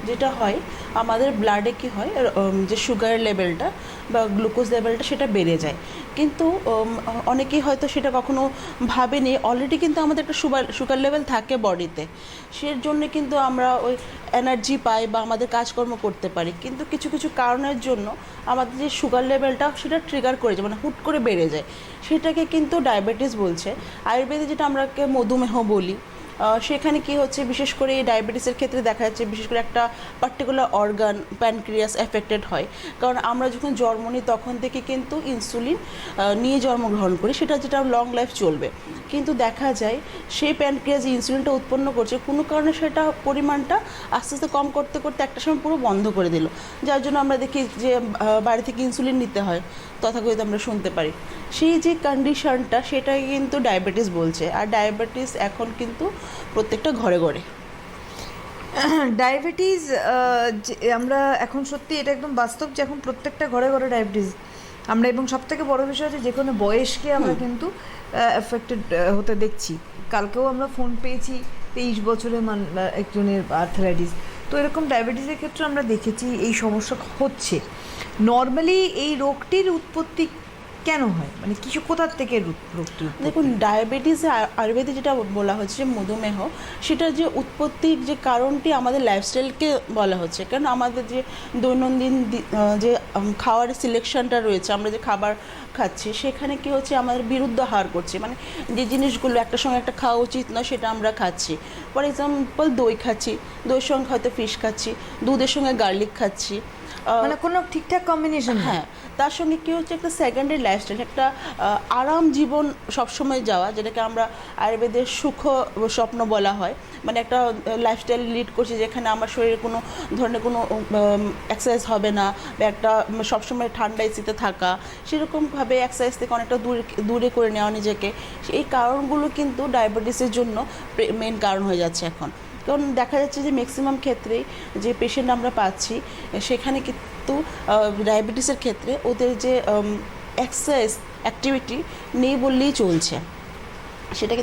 যেটা হয় আমাদের ব্লাডে কি হয় যে সুগারের লেভেলটা বা গ্লুকোজ লেভেলটা সেটা বেড়ে যায়, কিন্তু অনেকেই হয়তো সেটা কখনো ভাবেনি অলরেডি কিন্তু আমাদের একটা সুগার লেভেল থাকে বডিতে, সের জন্য কিন্তু আমরা ওই এনার্জি পাই বা আমাদের কাজকর্ম করতে পারি, কিন্তু কিছু কিছু কারণের জন্য আমাদের যে সুগার লেভেলটা সেটা ট্রিগার করে যায়, মানে হুট করে বেড়ে যায়, সেটাকে কিন্তু ডায়াবেটিস বলছে। আয়ুর্বেদে যেটা আমরাকে মধুমেহ বলি, সেখানে কি হচ্ছে বিশেষ করে এই ডায়াবেটিসের ক্ষেত্রে দেখা যাচ্ছে বিশেষ করে একটা পার্টিকুলার অর্গান প্যানক্রিয়াস এফেক্টেড হয়, কারণ আমরা যখন জন্ম নিই তখন থেকে কিন্তু ইনসুলিন নিয়ে জন্মগ্রহণ করি, সেটা যেটা লং লাইফ চলবে, কিন্তু দেখা যায় সেই প্যানক্রিয়াস যে ইনসুলিনটা উৎপন্ন করছে কোনো কারণে সেটা পরিমাণটা আস্তে আস্তে কম করতে করতে একটা সময় পুরো বন্ধ করে দিল, যার জন্য আমরা দেখি যে বাড়ি থেকে ইনসুলিন নিতে হয়, তথাকথিত আমরা শুনতে পারি। সেই যে কন্ডিশনটা সেটাই কিন্তু ডায়াবেটিস বলছে, আর ডায়াবেটিস এখন কিন্তু প্রত্যেকটা ঘরে ঘরে। ডায়াবেটিস আমরা এখন সত্যি এটা একদম বাস্তব যে এখন প্রত্যেকটা ঘরে ঘরে ডায়াবেটিস আমরা, এবং সবথেকে বড় বিষয় হচ্ছে যে কোনো বয়সকে আমরা কিন্তু এফেক্টেড হতে দেখছি। কালকেও আমরা ফোন পেয়েছি 23 বছরের একজনের আর্থারাইটিস। তো এরকম ডায়াবেটিসের ক্ষেত্রে আমরা দেখেছি এই সমস্যা হচ্ছে। নর্মালি এই রোগটির উৎপত্তি কেন হয়, মানে কিছু কোথার থেকে রোগটি দেখুন, ডায়াবেটিসে আয়ুর্বেদে যেটা বলা হচ্ছে যে মধুমেহ, সেটার যে উৎপত্তির যে কারণটি আমাদের লাইফস্টাইলকে বলা হচ্ছে, কারণ আমাদের যে দৈনন্দিন যে খাওয়ার সিলেকশনটা রয়েছে, আমরা যে খাবার খাচ্ছি সেখানে কি হচ্ছে আমাদের বিরুদ্ধ আহার করছে, মানে যে জিনিসগুলো একটা সঙ্গে একটা খাওয়া উচিত নয় সেটা আমরা খাচ্ছি। ফর এক্সাম্পল দই খাচ্ছি, দইয়ের সঙ্গে হয়তো ফিশ খাচ্ছি, দুধের সঙ্গে গার্লিক খাচ্ছি, মানে কোনো ঠিকঠাক কম্বিনেশন। হ্যাঁ, তার সঙ্গে কী হচ্ছে একটা সেকেন্ডারি লাইফস্টাইল, একটা আরাম জীবন সবসময় যাওয়া, যেটাকে আমরা আয়ুর্বেদের সুখ স্বপ্ন বলা হয়, মানে একটা লাইফস্টাইল লিড করছি যেখানে আমার শরীরে কোনো ধরনের কোনো এক্সারসাইজ হবে না, বা একটা সবসময় ঠান্ডা এসিতে থাকা, সেরকমভাবে এক্সারসাইজ থেকে অনেকটা দূরে করে নেওয়া নিজেকে, এই কারণগুলো কিন্তু ডায়াবেটিসের জন্য মেন কারণ হয়ে যাচ্ছে এখন। কারণ দেখা যাচ্ছে যে ম্যাক্সিমাম ক্ষেত্রেই যে পেশেন্ট আমরা পাচ্ছি সেখানে কিন্তু ডায়াবেটিসের ক্ষেত্রে ওদের যে এক্সারসাইজ অ্যাক্টিভিটি নেই বললেই চলছে, সেটাকে